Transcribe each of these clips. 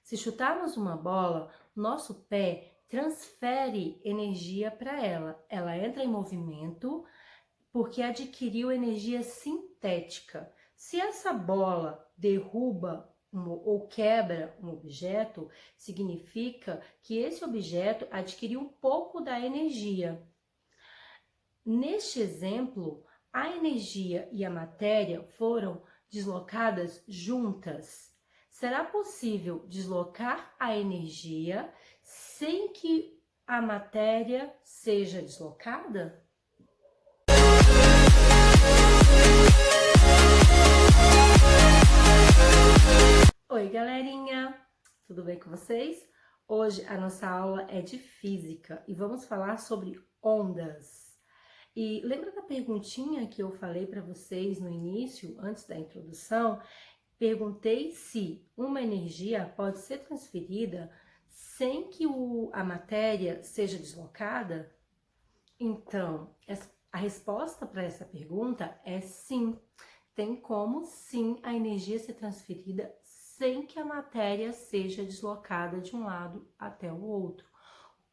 Se chutarmos uma bola, nosso pé transfere energia para ela. Ela entra em movimento porque adquiriu energia sintética. Se essa bola derruba ou quebra um objeto, significa que esse objeto adquiriu um pouco da energia. Neste exemplo, a energia e a matéria foram deslocadas juntas. Será possível deslocar a energia sem que a matéria seja deslocada? Oi, galerinha! Tudo bem com vocês? Hoje a nossa aula é de física e vamos falar sobre ondas. E lembra da perguntinha que eu falei para vocês no início, antes da introdução? Perguntei se uma energia pode ser transferida sem que a matéria seja deslocada? Então, a resposta para essa pergunta é sim. Tem como sim a energia ser transferida sem que a matéria seja deslocada de um lado até o outro.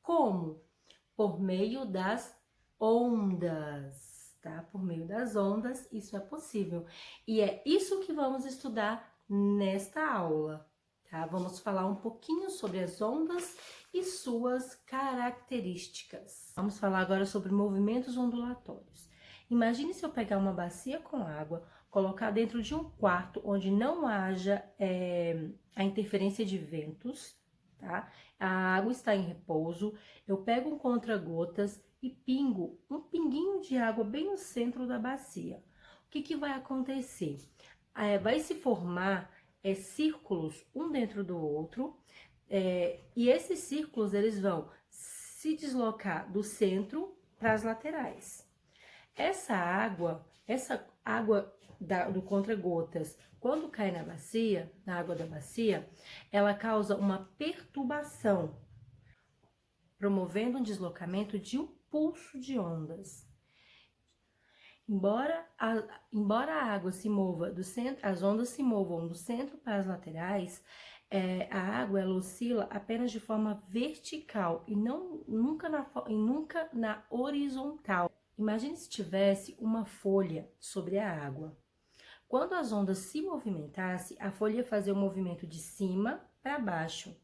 Como? Por meio das ondas, tá? Por meio das ondas, isso é possível. E é isso que vamos estudar nesta aula, tá? Vamos falar um pouquinho sobre as ondas e suas características. Vamos falar agora sobre movimentos ondulatórios. Imagine se eu pegar uma bacia com água, colocar dentro de um quarto onde não haja a interferência de ventos, tá? A água está em repouso, eu pego um contra-gotas e pingo um pinguinho de água bem no centro da bacia. O que vai acontecer? Vai se formar círculos um dentro do outro, e esses círculos eles vão se deslocar do centro para as laterais. Essa água do contra-gotas, quando cai na água da bacia, ela causa uma perturbação, promovendo um deslocamento de um pulso de ondas. Embora a água se mova do centro, as ondas se movam do centro para as laterais, a água ela oscila apenas de forma vertical e nunca na horizontal. Imagine se tivesse uma folha sobre a água. Quando as ondas se movimentassem, a folha ia fazer um movimento de cima para baixo.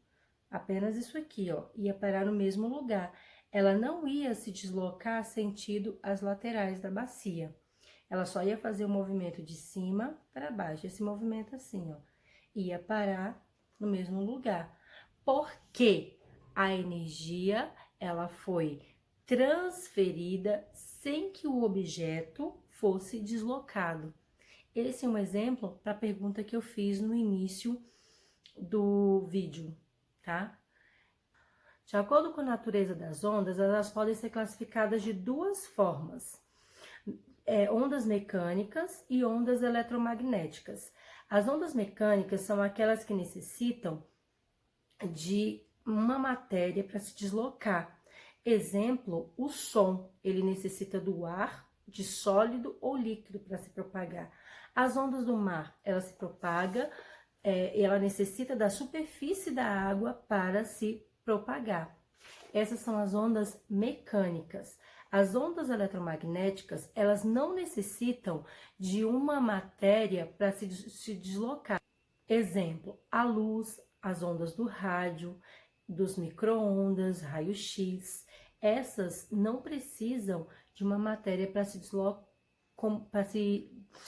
Apenas isso aqui, ó, ia parar no mesmo lugar. Ela não ia se deslocar sentido as laterais da bacia. Ela só ia fazer o movimento de cima para baixo. Esse movimento assim, ó, ia parar no mesmo lugar. Porque a energia, ela foi transferida sem que o objeto fosse deslocado. Esse é um exemplo para a pergunta que eu fiz no início do vídeo, tá? De acordo com a natureza das ondas, elas podem ser classificadas de duas formas: ondas mecânicas e ondas eletromagnéticas. As ondas mecânicas são aquelas que necessitam de uma matéria para se deslocar. Exemplo, o som, ele necessita do ar, de sólido ou líquido para se propagar. As ondas do mar, ela se propaga, ela necessita da superfície da água para se propagar. Essas são as ondas mecânicas. As ondas eletromagnéticas, elas não necessitam de uma matéria para se deslocar. Exemplo, a luz, as ondas do rádio, dos micro-ondas, raio-x. Essas não precisam de uma matéria para se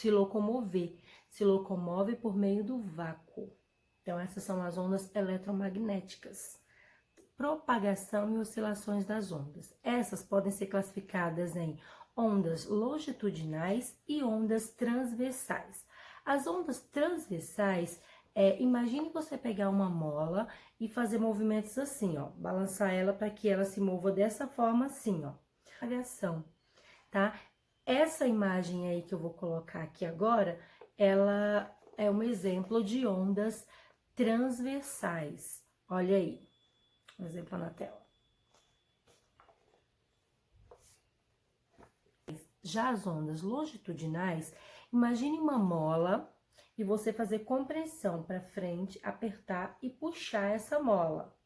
locomover. Se locomove por meio do vácuo. Então, essas são as ondas eletromagnéticas. Propagação e oscilações das ondas. Essas podem ser classificadas em ondas longitudinais e ondas transversais. As ondas transversais, imagine você pegar uma mola e fazer movimentos assim, ó, balançar ela para que ela se mova dessa forma assim, ó. Propagação, tá? Essa imagem aí que eu vou colocar aqui agora, ela é um exemplo de ondas transversais. Olha aí, um exemplo na tela. Já as ondas longitudinais, imagine uma mola e você fazer compressão para frente, apertar e puxar essa mola.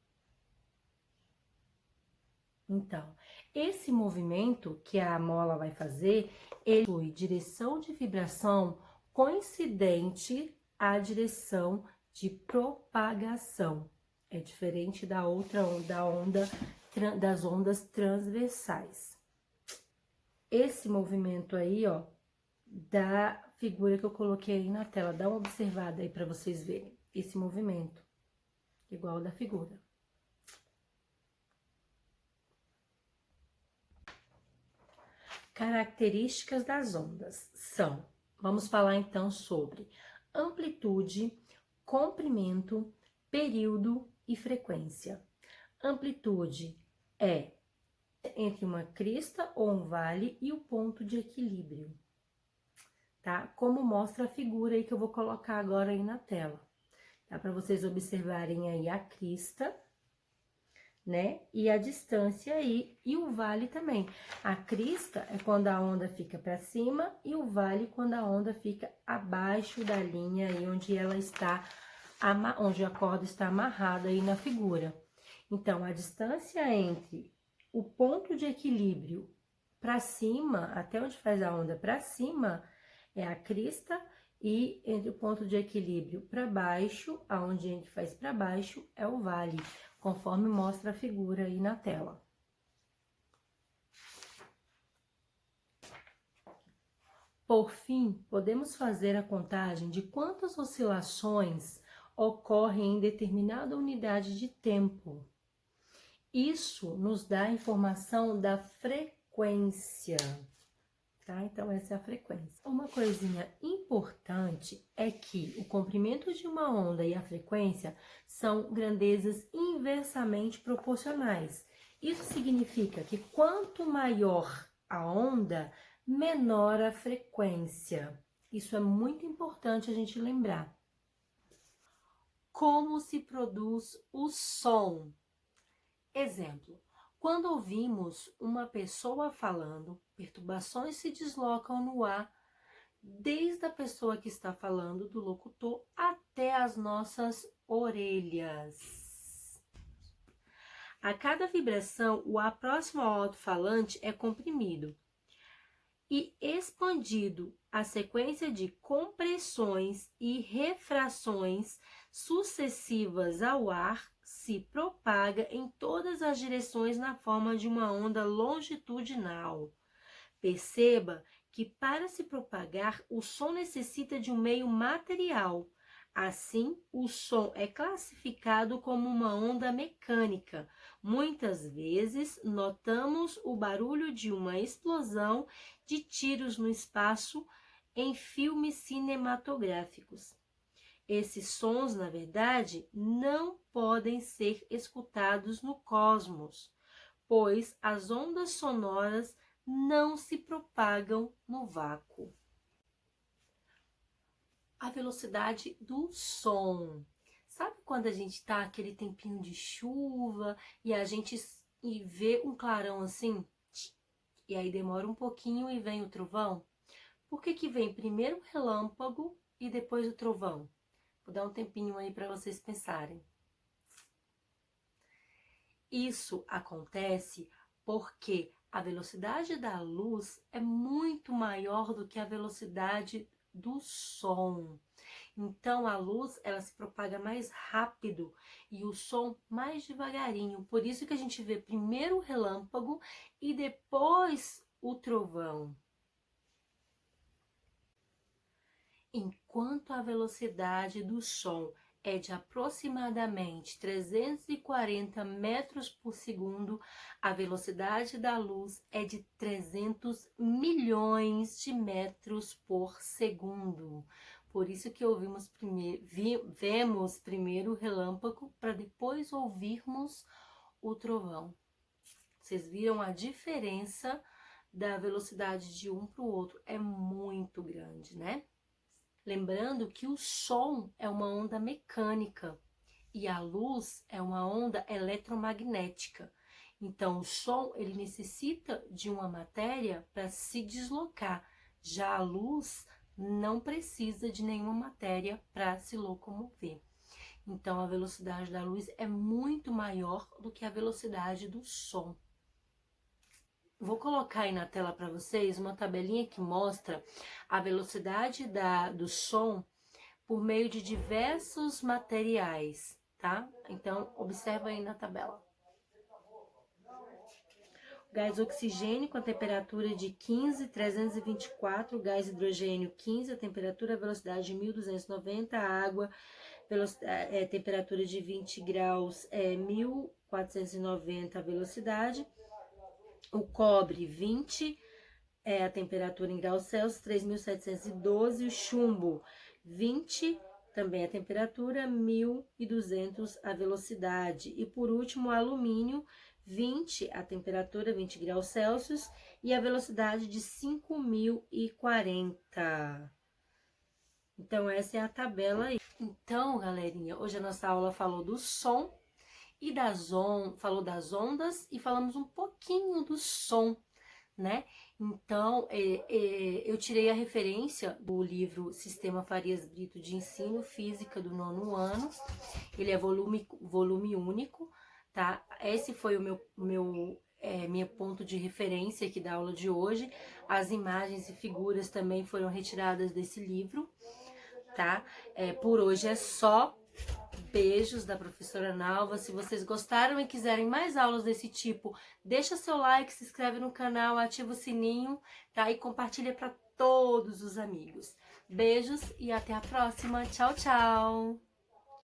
Então, esse movimento que a mola vai fazer, ele possui direção de vibração coincidente à direção de propagação. É diferente da outra onda, das ondas transversais. Esse movimento aí, ó, da figura que eu coloquei aí na tela, dá uma observada aí para vocês verem. Esse movimento, igual da figura. Características das ondas são, vamos falar então sobre amplitude, comprimento, período e frequência. Amplitude é entre uma crista ou um vale e o ponto de equilíbrio, tá? Como mostra a figura aí que eu vou colocar agora aí na tela, tá? Para vocês observarem aí a crista, né? E a distância aí, e o vale também. A crista é quando a onda fica para cima e o vale quando a onda fica abaixo da linha aí onde ela está, onde a corda está amarrada aí na figura. Então, a distância entre o ponto de equilíbrio para cima, até onde faz a onda para cima, é a crista, e entre o ponto de equilíbrio para baixo, aonde a gente faz para baixo, é o vale, conforme mostra a figura aí na tela. Por fim, podemos fazer a contagem de quantas oscilações ocorrem em determinada unidade de tempo. Isso nos dá a informação da frequência, tá? Então, essa é a frequência. Uma coisinha importante é que o comprimento de uma onda e a frequência são grandezas inversamente proporcionais. Isso significa que quanto maior a onda, menor a frequência. Isso é muito importante a gente lembrar. Como se produz o som? Exemplo, quando ouvimos uma pessoa falando, perturbações se deslocam no ar, desde a pessoa que está falando, do locutor, até as nossas orelhas. A cada vibração, o ar próximo ao alto-falante é comprimido e expandido. A sequência de compressões e refrações sucessivas ao ar se propaga em todas as direções na forma de uma onda longitudinal. Perceba que para se propagar, o som necessita de um meio material. Assim, o som é classificado como uma onda mecânica. Muitas vezes, notamos o barulho de uma explosão de tiros no espaço em filmes cinematográficos. Esses sons, na verdade, não podem ser escutados no cosmos, pois as ondas sonoras não se propagam no vácuo. A velocidade do som. Sabe quando a gente tá aquele tempinho de chuva e a gente vê um clarão assim? E aí demora um pouquinho e vem o trovão? Por que vem primeiro o relâmpago e depois o trovão? Vou dar um tempinho aí para vocês pensarem. Isso acontece porque a velocidade da luz é muito maior do que a velocidade do som. Então, a luz, ela se propaga mais rápido e o som mais devagarinho. Por isso que a gente vê primeiro o relâmpago e depois o trovão. Enquanto a velocidade do som é de aproximadamente 340 metros por segundo, a velocidade da luz é de 300 milhões de metros por segundo. Por isso que vemos primeiro o relâmpago para depois ouvirmos o trovão. Vocês viram a diferença da velocidade de um para o outro? É muito grande, né? Lembrando que o som é uma onda mecânica e a luz é uma onda eletromagnética. Então, o som, ele necessita de uma matéria para se deslocar. Já a luz não precisa de nenhuma matéria para se locomover. Então, a velocidade da luz é muito maior do que a velocidade do som. Vou colocar aí na tela para vocês uma tabelinha que mostra a velocidade do som por meio de diversos materiais, tá? Então, observa aí na tabela. Gás oxigênio com a temperatura de 15.324, gás hidrogênio 15, a temperatura, a velocidade de 1.290, a água, temperatura de 20 graus, 1.490 a velocidade, o cobre 20, a temperatura em graus Celsius, 3.712, o chumbo 20, também a temperatura, 1.200 a velocidade, e por último o alumínio 20, a temperatura, 20 graus Celsius, e a velocidade de 5.040. Então, essa é a tabela aí. Então, galerinha, hoje a nossa aula falou do som e falou das ondas e falamos um pouquinho do som, né? Então, eu tirei a referência do livro Sistema Farias Brito de Ensino Física do 9º ano. Ele é volume único, tá? Esse foi o minha ponto de referência aqui da aula de hoje. As imagens e figuras também foram retiradas desse livro, tá? Por hoje é só. Beijos da professora Nalva. Se vocês gostaram e quiserem mais aulas desse tipo, deixa seu like, se inscreve no canal, ativa o sininho, tá? E compartilha para todos os amigos. Beijos e até a próxima. Tchau, tchau!